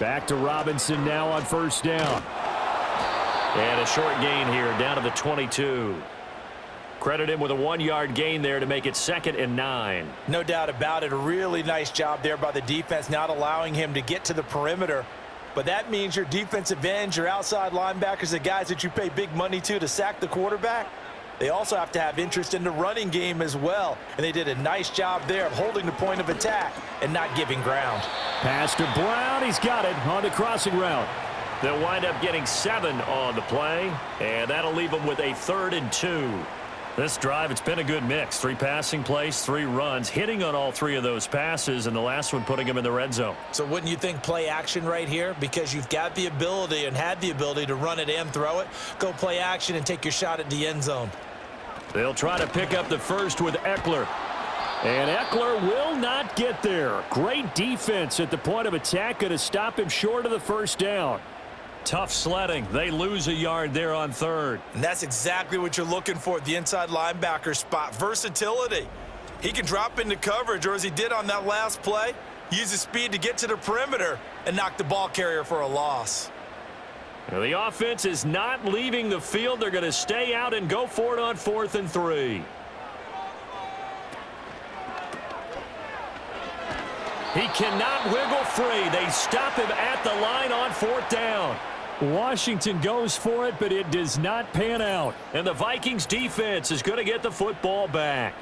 Back to Robinson now on first down. And a short gain here, down to the 22. Credit him with a 1-yard gain there to make it 2nd and 9. No doubt about it. A really nice job there by the defense, not allowing him to get to the perimeter. But that means your defensive ends, your outside linebackers, the guys that you pay big money to sack the quarterback, they also have to have interest in the running game as well. And they did a nice job there of holding the point of attack and not giving ground. Pass to Brown. He's got it on the crossing route. They'll wind up getting 7 on the play, and that'll leave them with a 3rd and 2. This drive, it's been a good mix. 3 passing plays, 3 runs, hitting on all 3 of those passes, and the last one putting them in the red zone. So wouldn't you think play action right here? Because you've got the ability and had the ability to run it and throw it. Go play action and take your shot at the end zone. They'll try to pick up the first with Eckler. And Eckler will not get there. Great defense at the point of attack, going to stop him short of the first down. Tough sledding. They lose a yard there on 3rd. And that's exactly what you're looking for at the inside linebacker spot. Versatility. He can drop into coverage, or as he did on that last play, use his speed to get to the perimeter and knock the ball carrier for a loss. Now, the offense is not leaving the field. They're going to stay out and go for it on 4th and 3. He cannot wiggle free. They stop him at the line on 4th down. Washington goes for it, but it does not pan out. And the Vikings defense is going to get the football back.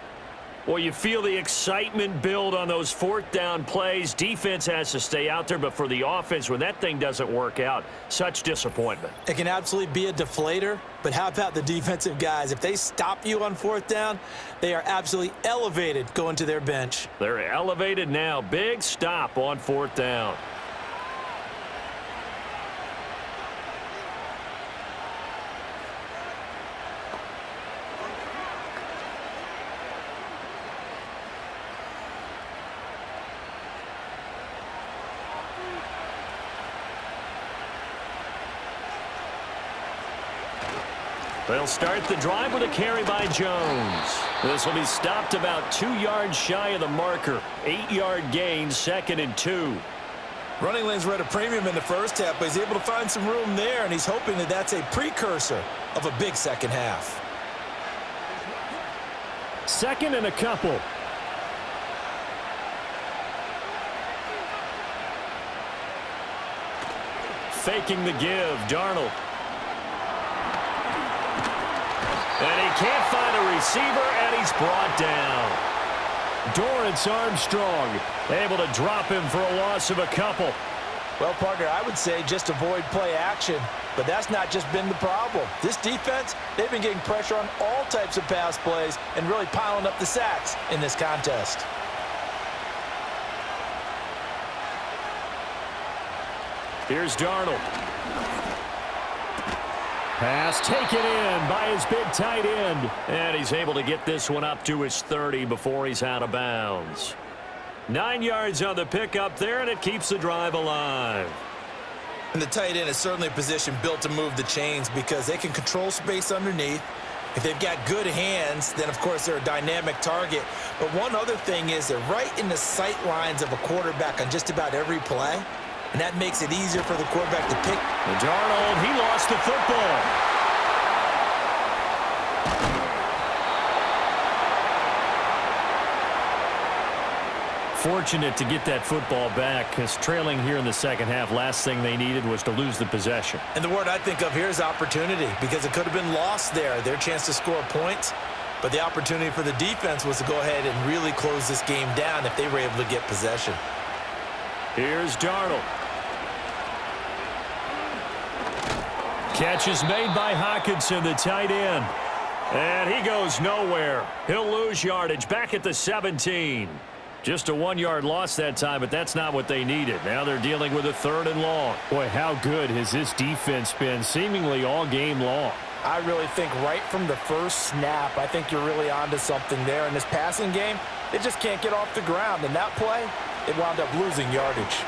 Well, you feel the excitement build on those 4th down plays. Defense has to stay out there, but for the offense, when that thing doesn't work out, such disappointment. It can absolutely be a deflator, but how about the defensive guys? If they stop you on 4th down, they are absolutely elevated going to their bench. They're elevated now. Big stop on 4th down. They'll start the drive with a carry by Jones. This will be stopped about 2 yards shy of the marker. 8-yard gain, 2nd and 2. Running lanes were at a premium in the first half, but he's able to find some room there, and he's hoping that that's a precursor of a big second half. 2nd and a couple. Faking the give, Darnold. And he can't find a receiver, and he's brought down. Dorrance Armstrong able to drop him for a loss of a couple. Well, partner, I would say just avoid play action, but that's not just been the problem. This defense, they've been getting pressure on all types of pass plays and really piling up the sacks in this contest. Here's Darnold. Pass taken in by his big tight end. And he's able to get this one up to his 30 before he's out of bounds. 9 yards on the pickup there, and it keeps the drive alive. And the tight end is certainly a position built to move the chains because they can control space underneath. If they've got good hands, then, of course, they're a dynamic target. But one other thing is they're right in the sight lines of a quarterback on just about every play. And that makes it easier for the quarterback to pick. And Darnold, he lost the football. Fortunate to get that football back, because trailing here in the second half, last thing they needed was to lose the possession. And the word I think of here is opportunity, because it could have been lost there, their chance to score points. But the opportunity for the defense was to go ahead and really close this game down if they were able to get possession. Here's Darnold. Catch is made by Hockenson, the tight end. And he goes nowhere. He'll lose yardage back at the 17. Just a 1-yard loss that time, but that's not what they needed. Now they're dealing with a 3rd and long. Boy, how good has this defense been seemingly all game long? I really think right from the first snap, I think you're really onto something there. In this passing game, they just can't get off the ground. And that play, it wound up losing yardage.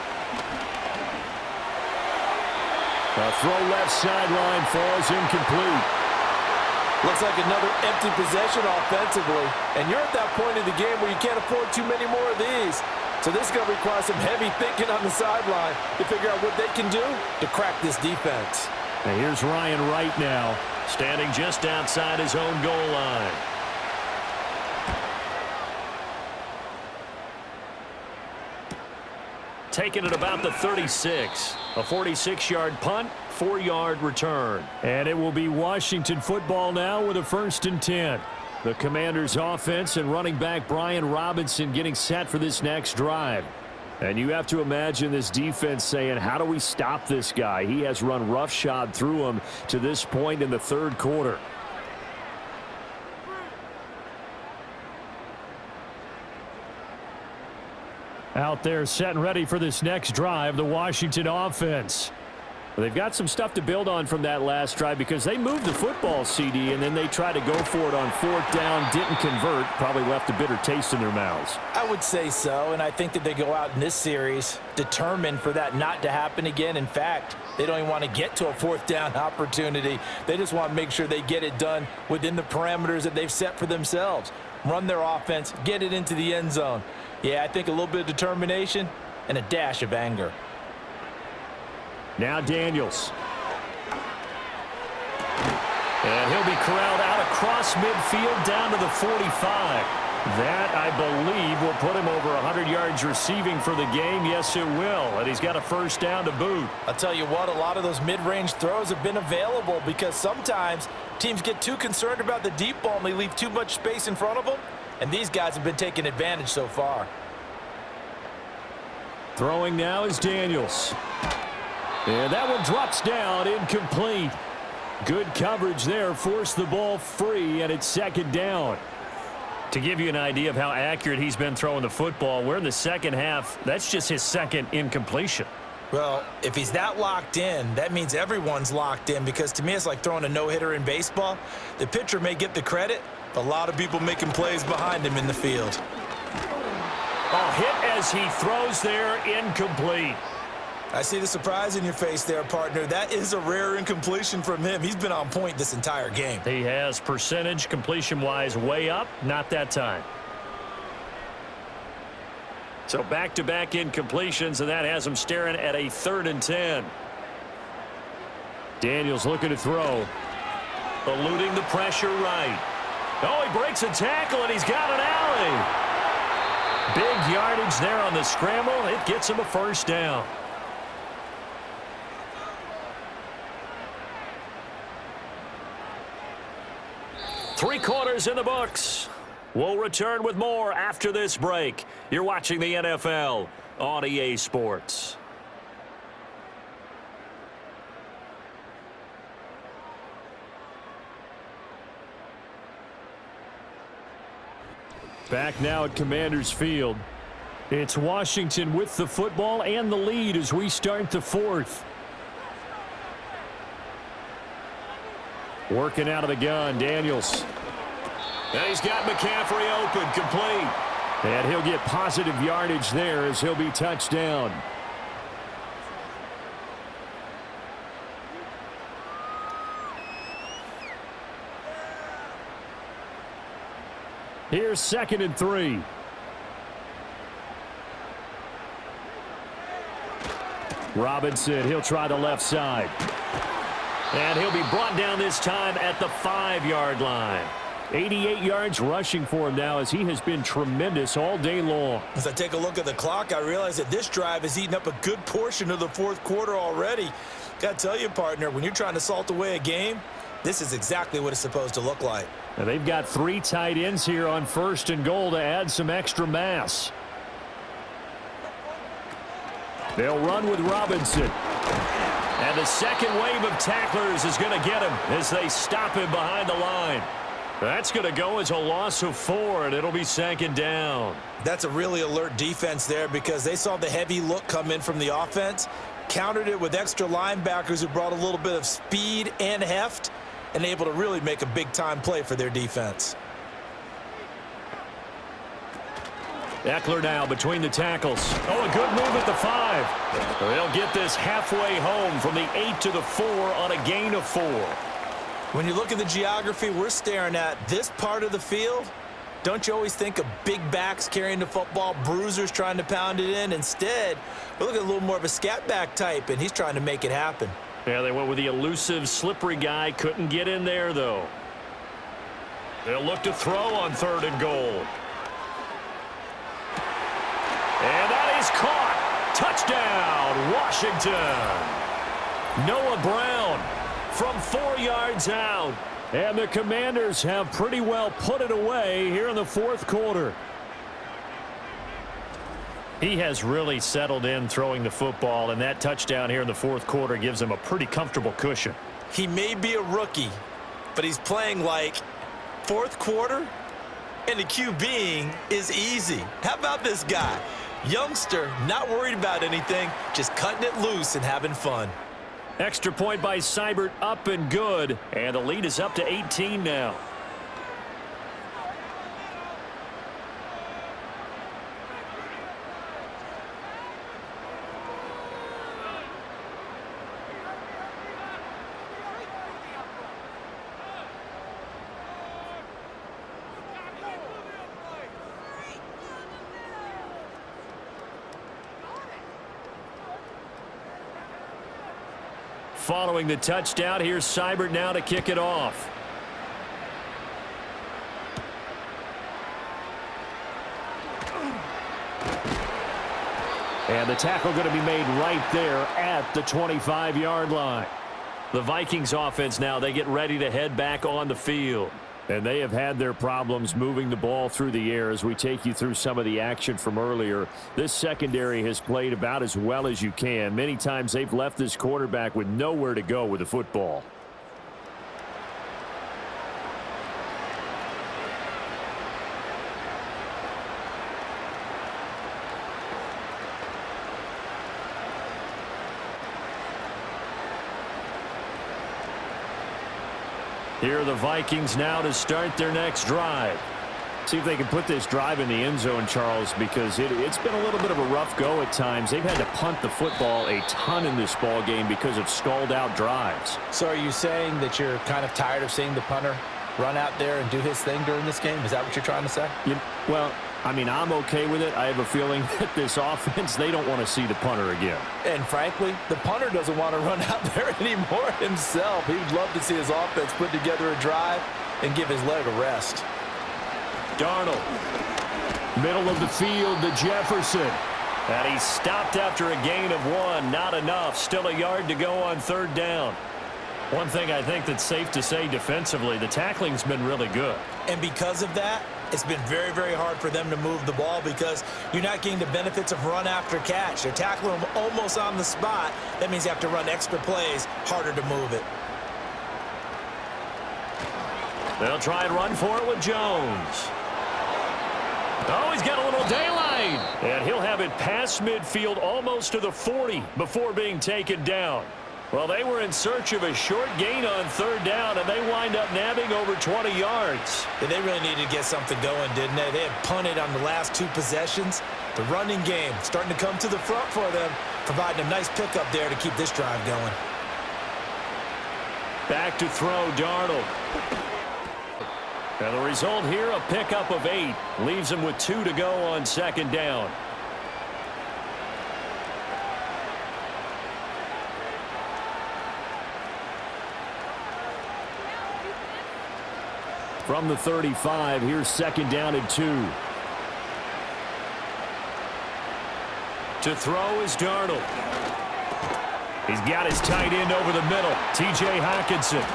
A throw left sideline falls incomplete. Looks like another empty possession offensively. And you're at that point in the game where you can't afford too many more of these. So this is going to require some heavy thinking on the sideline to figure out what they can do to crack this defense. And here's Ryan Wright now, standing just outside his own goal line. Taking it about the 36. A 46-yard punt, 4-yard return. And it will be Washington football now with a 1st and 10. The Commanders' offense and running back Brian Robinson getting set for this next drive. And you have to imagine this defense saying, how do we stop this guy? He has run roughshod through him to this point in the 3rd quarter. Out there set and ready for this next drive, the Washington offense. They've got some stuff to build on from that last drive because they moved the football, CD, and then they tried to go for it on 4th down, didn't convert, probably left a bitter taste in their mouths. I would say so, and I think that they go out in this series determined for that not to happen again. In fact, they don't even want to get to a 4th down opportunity. They just want to make sure they get it done within the parameters that they've set for themselves. Run their offense, get it into the end zone. Yeah, I think a little bit of determination and a dash of anger. Now Daniels. And he'll be corralled out across midfield down to the 45. That, I believe, will put him over 100 yards receiving for the game. Yes, it will. And he's got a 1st down to boot. I'll tell you what, a lot of those mid-range throws have been available because sometimes teams get too concerned about the deep ball and they leave too much space in front of them. And these guys have been taking advantage so far. Throwing now is Daniels. And that one drops down, incomplete. Good coverage there, forced the ball free, and it's 2nd down. To give you an idea of how accurate he's been throwing the football, we're in the second half. That's just his 2nd incompletion. Well, if he's that locked in, that means everyone's locked in because to me it's like throwing a no-hitter in baseball. The pitcher may get the credit, but a lot of people making plays behind him in the field. Oh, hit as he throws there, incomplete. I see the surprise in your face there, partner. That is a rare incompletion from him. He's been on point this entire game. He has percentage completion-wise way up, not that time. So back-to-back incompletions, and that has him staring at a 3rd and 10. Daniels looking to throw. Eluding the pressure right. Oh, he breaks a tackle, and he's got an alley. Big yardage there on the scramble. It gets him a 1st down. Three quarters in the books. We'll return with more after this break. You're watching the NFL on EA Sports. Back now at Commanders Field. It's Washington with the football and the lead as we start the fourth. Working out of the gun, Daniels. And he's got McCaffrey open, complete. And he'll get positive yardage there as he'll be touched down. Here's 2nd and 3. Robinson, he'll try the left side. And he'll be brought down this time at the 5-yard line. 88 yards rushing for him now as he has been tremendous all day long. As I take a look at the clock, I realize that this drive has eaten up a good portion of the fourth quarter already. Got to tell you, partner, when you're trying to salt away a game, this is exactly what it's supposed to look like. Now they've got 3 tight ends here on 1st and goal to add some extra mass. They'll run with Robinson. And the second wave of tacklers is going to get him as they stop him behind the line. That's going to go as a loss of 4, and it'll be 2nd down. That's a really alert defense there because they saw the heavy look come in from the offense, countered it with extra linebackers who brought a little bit of speed and heft, and able to really make a big-time play for their defense. Eckler now between the tackles. Oh, a good move at the 5. They'll get this halfway home from the 8 to the 4 on a gain of 4. When you look at the geography we're staring at, this part of the field, don't you always think of big backs carrying the football, bruisers trying to pound it in? Instead, we're looking at a little more of a scat back type, and he's trying to make it happen. Yeah, they went with the elusive, slippery guy. Couldn't get in there, though. They'll look to throw on 3rd and goal. And that is caught. Touchdown, Washington. Noah Brown from 4 yards out. And the Commanders have pretty well put it away here in the fourth quarter. He has really settled in throwing the football, and that touchdown here in the fourth quarter gives him a pretty comfortable cushion. He may be a rookie, but he's playing like fourth quarter, and the QBing is easy. How about this guy? Youngster, not worried about anything, just cutting it loose and having fun. Extra point by Seibert, up and good, and the lead is up to 18 now. Following the touchdown, here's Seibert now to kick it off. And the tackle going to be made right there at the 25-yard line. The Vikings offense now, they get ready to head back on the field. And they have had their problems moving the ball through the air as we take you through some of the action from earlier. This secondary has played about as well as you can. Many times they've left this quarterback with nowhere to go with the football. Here are the Vikings now to start their next drive. See if they can put this drive in the end zone, Charles, because it's been a little bit of a rough go at times. They've had to punt the football a ton in this ball game because of stalled out drives. So are you saying that you're kind of tired of seeing the punter run out there and do his thing during this game? Is that what you're trying to say? Well, I mean, I'm okay with it. I have a feeling that this offense, they don't want to see the punter again. And frankly, the punter doesn't want to run out there anymore himself. He would love to see his offense put together a drive and give his leg a rest. Darnold. Middle of the field to Jefferson. And he stopped after a gain of 1. Not enough. Still a yard to go on 3rd down. One thing I think that's safe to say defensively, the tackling's been really good. And because of that, It's been very, very hard for them to move the ball because you're not getting the benefits of run after catch. They're tackling them almost on the spot. That means you have to run extra plays, harder to move it. They'll try and run for it with Jones. Oh, he's got a little daylight. And he'll have it past midfield almost to the 40 before being taken down. Well, they were in search of a short gain on third down, and they wind up nabbing over 20 yards. Yeah, they really needed to get something going, didn't they? They had punted on the last 2 possessions. The running game starting to come to the front for them, providing a nice pickup there to keep this drive going. Back to throw, Darnold. And the result here, a pickup of 8. Leaves him with 2 to go on second down. From the 35, here's second down and 2. To throw is Darnold. He's got his tight end over the middle, T.J. Hockenson.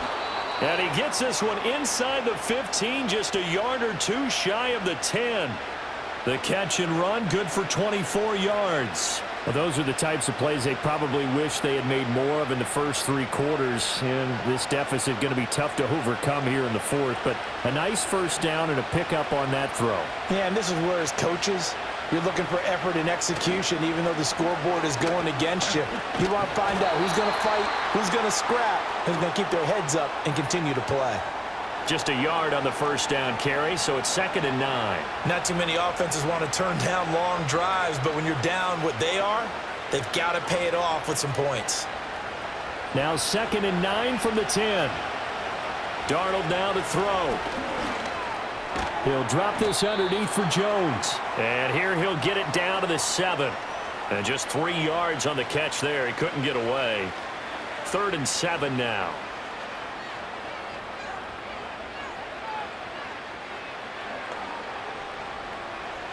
And he gets this one inside the 15, just a yard or 2 shy of the 10. The catch and run, good for 24 yards. Well, those are the types of plays they probably wish they had made more of in the first 3 quarters. And this deficit going to be tough to overcome here in the 4th. But a nice first down and a pickup on that throw. Yeah, and this is where as coaches, you're looking for effort and execution, even though the scoreboard is going against you. You want to find out who's going to fight, who's going to scrap, who's going to keep their heads up and continue to play. Just a yard on the first down carry, so it's second and 9. Not too many offenses want to turn down long drives, but when you're down what they are, they've got to pay it off with some points. Now second and 9 from the 10. Darnold now to throw. He'll drop this underneath for Jones. And here he'll get it down to the 7. And just 3 yards on the catch there. He couldn't get away. 3rd and 7 now.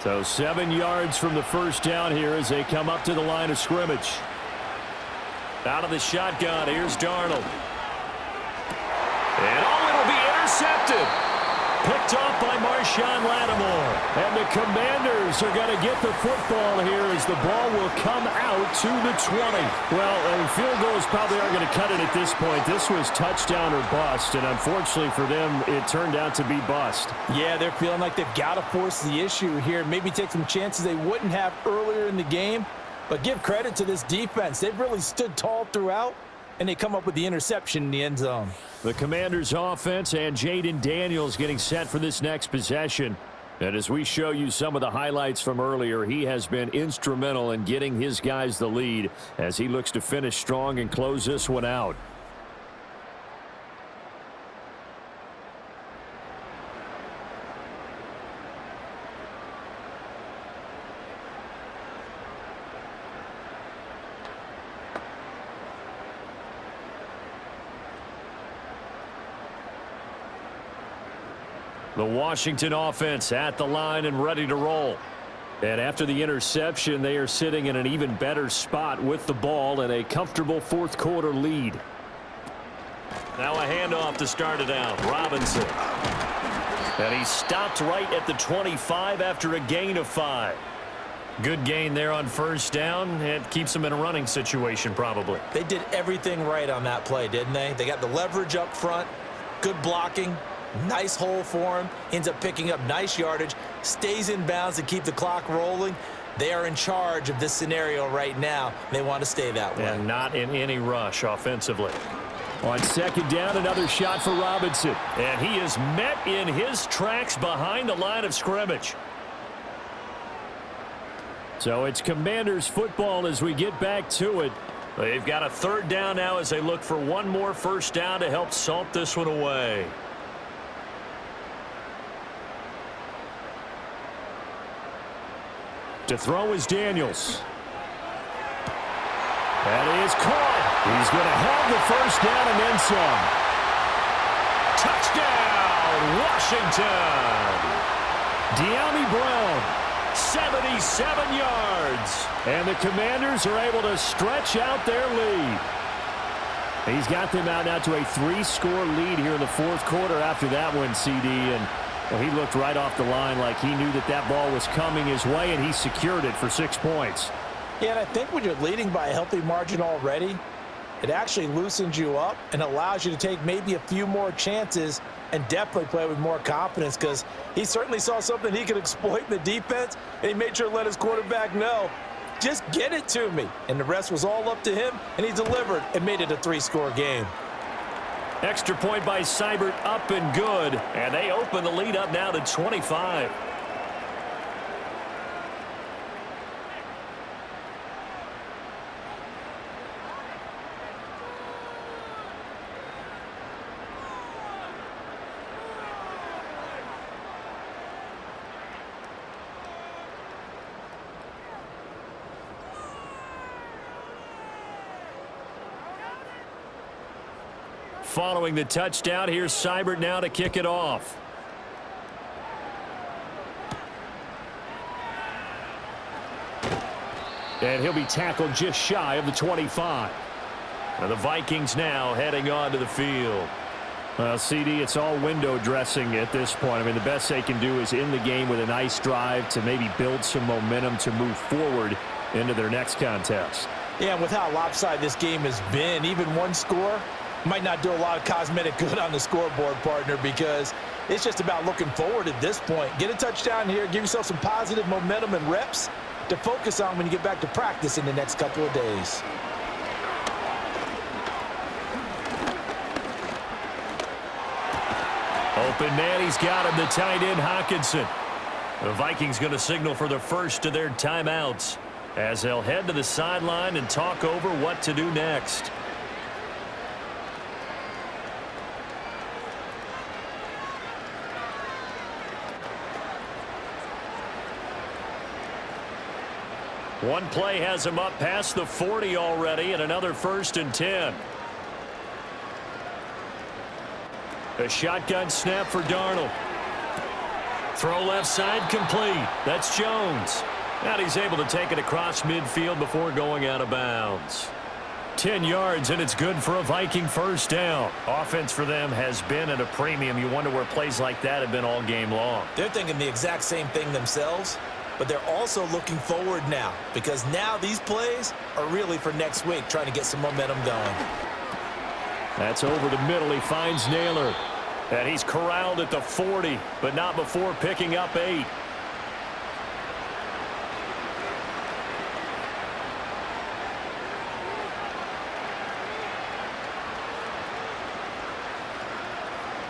So 7 yards from the first down here as they come up to the line of scrimmage. Out of the shotgun, here's Darnold. And it'll be intercepted. Picked off by Marshawn Lattimore. And the Commanders are going to get the football here as the ball will come out to the 20. Well, field goals probably aren't going to cut it at this point. This was touchdown or bust, and unfortunately for them, it turned out to be bust. Yeah, they're feeling like they've got to force the issue here. Maybe take some chances they wouldn't have earlier in the game. But give credit to this defense. They've really stood tall throughout, and they come up with the interception in the end zone. The Commanders' offense and Jaden Daniels getting set for this next possession. And as we show you some of the highlights from earlier, he has been instrumental in getting his guys the lead as he looks to finish strong and close this one out. The Washington offense at the line and ready to roll. And after the interception, they are sitting in an even better spot with the ball and a comfortable 4th quarter lead. Now a handoff to start it out. Robinson. And he stopped right at the 25 after a gain of 5. Good gain there on first down. It keeps them in a running situation probably. They did everything right on that play, didn't they? They got the leverage up front, good blocking. Nice hole for him. Ends up picking up nice yardage. Stays in bounds to keep the clock rolling. They are in charge of this scenario right now. They want to stay that way. And not in any rush offensively. On second down, another shot for Robinson. And he is met in his tracks behind the line of scrimmage. So it's Commanders football as we get back to it. They've got a 3rd down now as they look for one more first down to help salt this one away. To throw is Daniels. That is caught. He's going to have the first down and then some. Touchdown, Washington. De'Ami Brown, 77 yards. and the Commanders are able to stretch out their lead. He's got them out now to a 3-score lead here in the 4th quarter after that one, CD. And Well, he looked right off the line like he knew that that ball was coming his way, and he secured it for 6 points. Yeah, and I think when you're leading by a healthy margin already, it actually loosens you up and allows you to take maybe a few more chances and definitely play with more confidence, because he certainly saw something he could exploit in the defense, and he made sure to let his quarterback know, just get it to me. And the rest was all up to him, and he delivered and made it a 3-score game. Extra point by Seibert, up and good. And they open the lead up now to 25. Following the touchdown, here's Seibert now to kick it off. And he'll be tackled just shy of the 25. And the Vikings now heading onto the field. Well, CD, it's all window dressing at this point. I mean, the best they can do is end the game with a nice drive to maybe build some momentum to move forward into their next contest. Yeah, and with how lopsided this game has been, even one score might not do a lot of cosmetic good on the scoreboard, partner, because it's just about looking forward at this point. Get a touchdown here, give yourself some positive momentum and reps to focus on when you get back to practice in the next couple of days. Open man, he's got him, the tight end Hawkinson. The Vikings going to signal for the first of their timeouts as they'll head to the sideline and talk over what to do next. One play has him up past the 40 already, and another 1st and 10. A shotgun snap for Darnold. Throw left side complete. That's Jones. And he's able to take it across midfield before going out of bounds. 10 yards, and it's good for a Viking first down. Offense for them has been at a premium. You wonder where plays like that have been all game long. They're thinking the exact same thing themselves, but they're also looking forward now, because now these plays are really for next week, trying to get some momentum going. That's over the middle. He finds Naylor. And he's corralled at the 40, but not before picking up 8.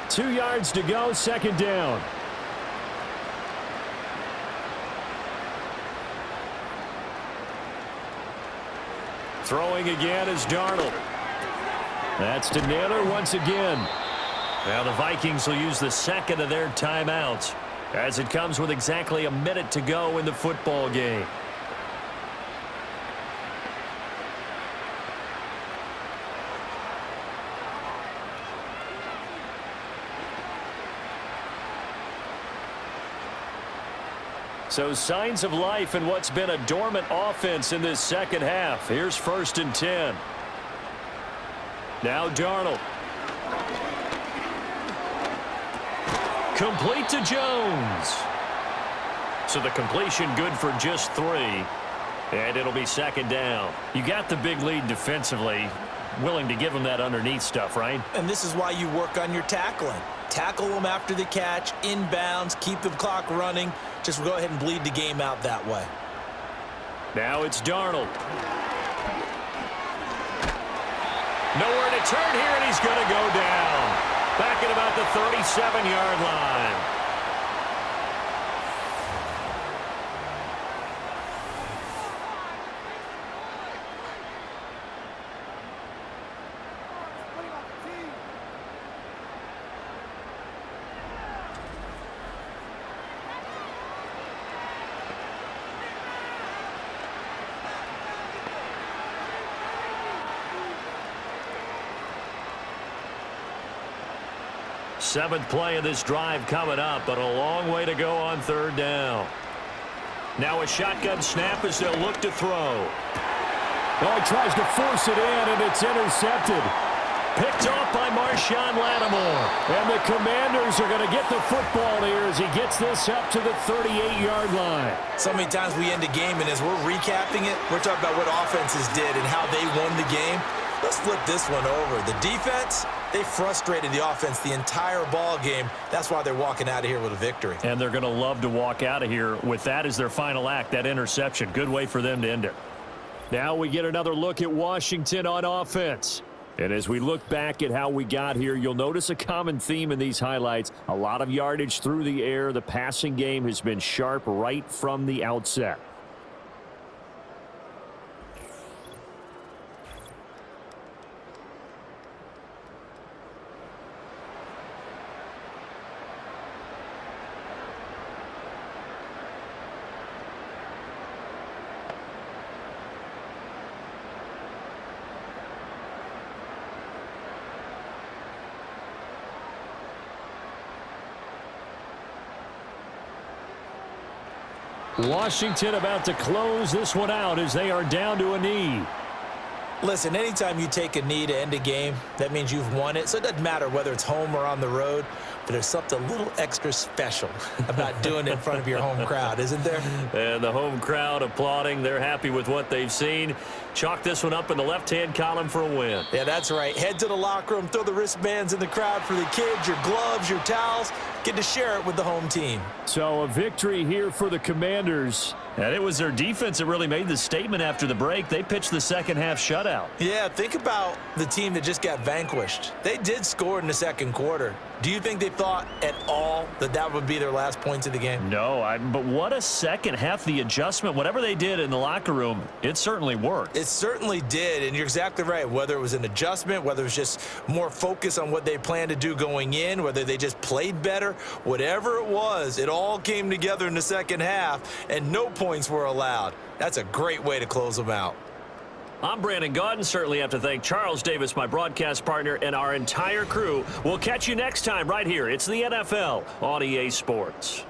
Two yards to go, second down. Throwing again is Darnold. That's to Naylor once again. Now the Vikings will use the second of their timeouts as it comes with exactly a minute to go in the football game. So signs of life in what's been a dormant offense in this second half. Here's 1st and 10. Now Darnold. Complete to Jones. So the completion good for just 3. And it'll be second down. You got the big lead defensively. Willing to give them that underneath stuff, right? And this is why you work on your tackling. Tackle them after the catch, inbounds, keep the clock running. Just go ahead and bleed the game out that way. Now it's Darnold. Nowhere to turn here, and he's going to go down. Back at about the 37-yard line. Seventh play of this drive coming up, but a long way to go on 3rd down. Now a shotgun snap as they'll look to throw. Oh, he tries to force it in, and it's intercepted. Picked off by Marshawn Lattimore. And the Commanders are going to get the football here as he gets this up to the 38-yard line. So many times we end a game, and as we're recapping it, we're talking about what offenses did and how they won the game. Let's flip this one over. The defense, they frustrated the offense the entire ball game. That's why they're walking out of here with a victory. And they're going to love to walk out of here with that as their final act, that interception. Good way for them to end it. Now we get another look at Washington on offense. And as we look back at how we got here, you'll notice a common theme in these highlights. A lot of yardage through the air. The passing game has been sharp right from the outset. Washington about to close this one out as they are down to a knee. Listen, anytime you take a knee to end a game, that means you've won it. So it doesn't matter whether it's home or on the road, but there's something a little extra special about doing it in front of your home crowd, isn't there? And the home crowd applauding. They're happy with what they've seen. Chalk this one up in the left-hand column for a win. Yeah, that's right. Head to the locker room, throw the wristbands in the crowd for the kids, your gloves, your towels. Get to share it with the home team. So a victory here for the Commanders. And it was their defense that really made the statement after the break. They pitched the second-half shutout. Yeah, think about the team that just got vanquished. They did score in the second quarter. Do you think they thought at all that that would be their last points of the game? No, but what a second half. The adjustment, whatever they did in the locker room, it certainly worked. It certainly did, and you're exactly right. Whether it was an adjustment, whether it was just more focus on what they planned to do going in, whether they just played better, whatever it was, it all came together in the second half, and no points were allowed. That's a great way to close them out. I'm Brandon Gaudin. Certainly have to thank Charles Davis, my broadcast partner, and our entire crew. We'll catch you next time right here. It's the NFL on EA Sports.